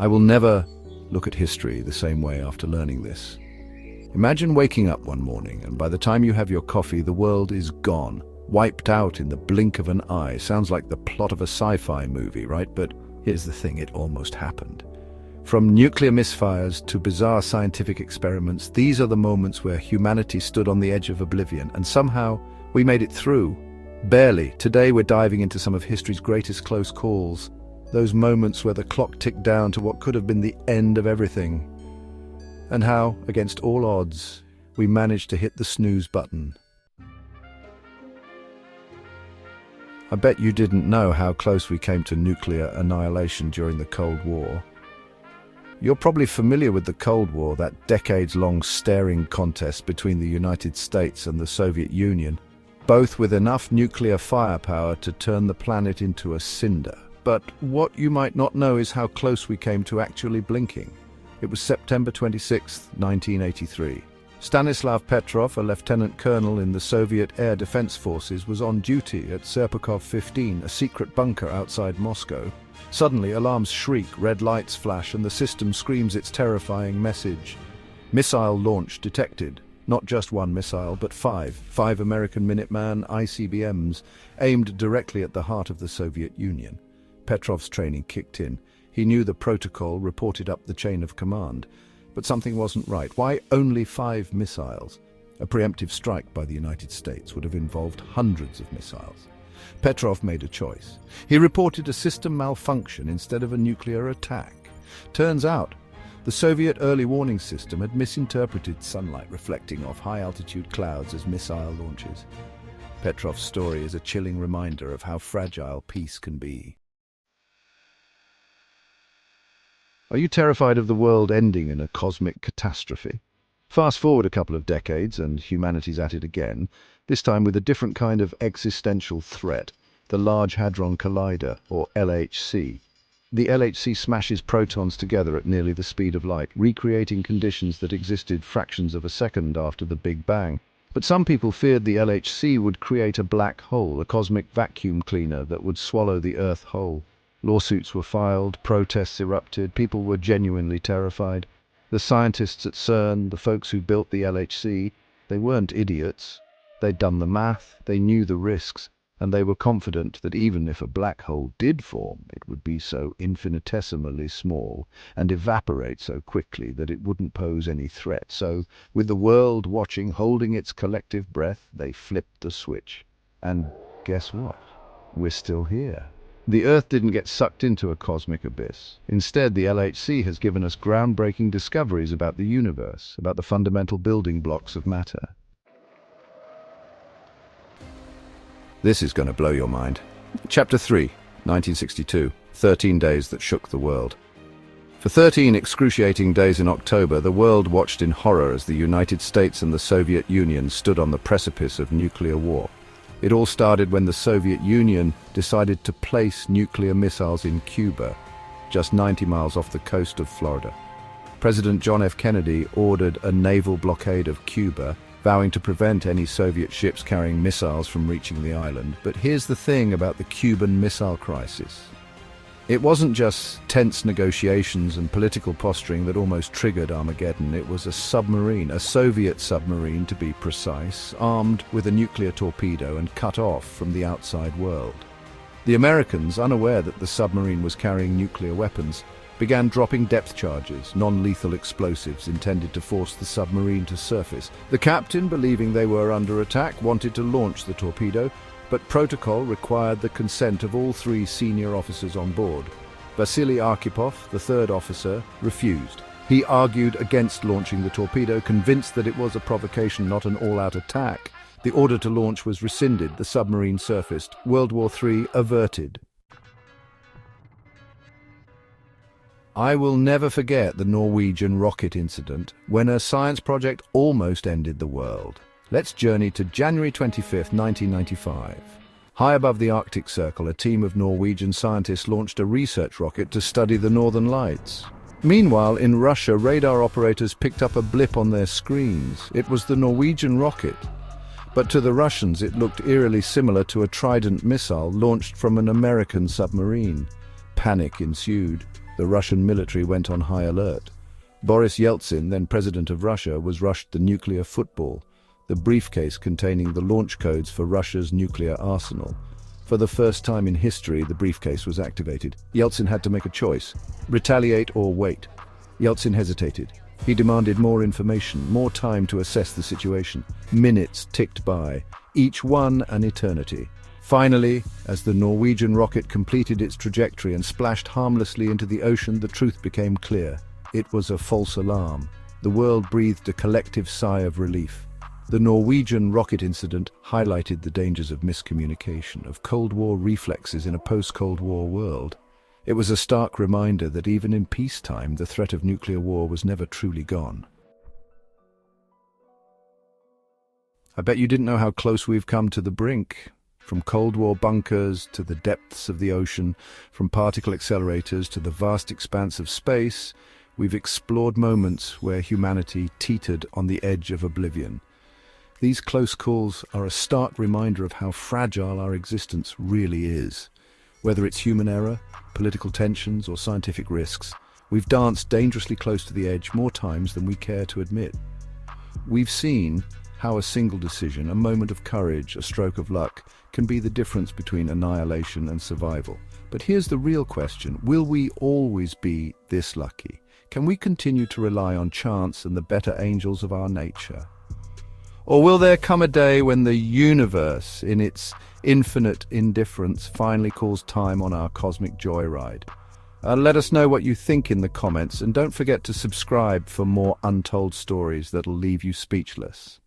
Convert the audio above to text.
I will never look at history the same way after learning this. Imagine waking up one morning and by the time you have your coffee, the world is gone, wiped out in the blink of an eye. Sounds like the plot of a sci-fi movie, right? But here's the thing, it almost happened. From nuclear misfires to bizarre scientific experiments, these are the moments where humanity stood on the edge of oblivion, and somehow we made it through. Barely. Today we're diving into some of history's greatest close calls. Those moments where the clock ticked down to what could have been the end of everything. And how, against all odds, we managed to hit the snooze button. I bet you didn't know how close we came to nuclear annihilation during the Cold War. You're probably familiar with the Cold War, that decades-long staring contest between the United States and the Soviet Union, both with enough nuclear firepower to turn the planet into a cinder. But what you might not know is how close we came to actually blinking. It was September 26, 1983. Stanislav Petrov, a lieutenant colonel in the Soviet Air Defense Forces, was on duty at Serpukhov 15, a secret bunker outside Moscow. Suddenly, alarms shriek, red lights flash, and the system screams its terrifying message. Missile launch detected. Not just one missile, but five American Minuteman ICBMs, aimed directly at the heart of the Soviet Union. Petrov's training kicked in. He knew the protocol, reported up the chain of command. But something wasn't right. Why only 5 missiles? A preemptive strike by the United States would have involved hundreds of missiles. Petrov made a choice. He reported a system malfunction instead of a nuclear attack. Turns out, the Soviet early warning system had misinterpreted sunlight reflecting off high-altitude clouds as missile launches. Petrov's story is a chilling reminder of how fragile peace can be. Are you terrified of the world ending in a cosmic catastrophe? Fast forward a couple of decades and humanity's at it again, this time with a different kind of existential threat, the Large Hadron Collider, or LHC. The LHC smashes protons together at nearly the speed of light, recreating conditions that existed fractions of a second after the Big Bang. But some people feared the LHC would create a black hole, a cosmic vacuum cleaner that would swallow the Earth whole. Lawsuits were filed, protests erupted, people were genuinely terrified. The scientists at CERN, the folks who built the LHC, they weren't idiots. They'd done the math, they knew the risks, and they were confident that even if a black hole did form, it would be so infinitesimally small and evaporate so quickly that it wouldn't pose any threat. So, with the world watching, holding its collective breath, they flipped the switch. And guess what? We're still here. The Earth didn't get sucked into a cosmic abyss. Instead, the LHC has given us groundbreaking discoveries about the universe, about the fundamental building blocks of matter. This is going to blow your mind. Chapter 3, 1962, 13 days that shook the world. For 13 excruciating days in October, the world watched in horror as the United States and the Soviet Union stood on the precipice of nuclear war. It all started when the Soviet Union decided to place nuclear missiles in Cuba, just 90 miles off the coast of Florida. President John F. Kennedy ordered a naval blockade of Cuba, vowing to prevent any Soviet ships carrying missiles from reaching the island. But here's the thing about the Cuban Missile Crisis. It wasn't just tense negotiations and political posturing that almost triggered Armageddon. It was a submarine, a Soviet submarine to be precise, armed with a nuclear torpedo and cut off from the outside world. The Americans, unaware that the submarine was carrying nuclear weapons, began dropping depth charges, non-lethal explosives intended to force the submarine to surface. The captain, believing they were under attack, wanted to launch the torpedo, but protocol required the consent of all 3 senior officers on board. Vasily Arkhipov, the 3rd officer, refused. He argued against launching the torpedo, convinced that it was a provocation, not an all-out attack. The order to launch was rescinded, the submarine surfaced. World War III averted. I will never forget the Norwegian rocket incident, when a science project almost ended the world. Let's journey to January 25, 1995. High above the Arctic Circle, a team of Norwegian scientists launched a research rocket to study the Northern Lights. Meanwhile, in Russia, radar operators picked up a blip on their screens. It was the Norwegian rocket. But to the Russians, it looked eerily similar to a Trident missile launched from an American submarine. Panic ensued. The Russian military went on high alert. Boris Yeltsin, then president of Russia, was rushed the nuclear football, the briefcase containing the launch codes for Russia's nuclear arsenal. For the first time in history, the briefcase was activated. Yeltsin had to make a choice: retaliate or wait. Yeltsin hesitated. He demanded more information, more time to assess the situation. Minutes ticked by, each one an eternity. Finally, as the Norwegian rocket completed its trajectory and splashed harmlessly into the ocean, the truth became clear. It was a false alarm. The world breathed a collective sigh of relief. The Norwegian rocket incident highlighted the dangers of miscommunication, of Cold War reflexes in a post-Cold War world. It was a stark reminder that even in peacetime, the threat of nuclear war was never truly gone. I bet you didn't know how close we've come to the brink. From Cold War bunkers to the depths of the ocean, from particle accelerators to the vast expanse of space, we've explored moments where humanity teetered on the edge of oblivion. These close calls are a stark reminder of how fragile our existence really is. Whether it's human error, political tensions, or scientific risks, we've danced dangerously close to the edge more times than we care to admit. We've seen how a single decision, a moment of courage, a stroke of luck, can be the difference between annihilation and survival. But here's the real question: will we always be this lucky? Can we continue to rely on chance and the better angels of our nature? Or will there come a day when the universe, in its infinite indifference, finally calls time on our cosmic joyride? Let us know what you think in the comments, and don't forget to subscribe for more untold stories that'll leave you speechless.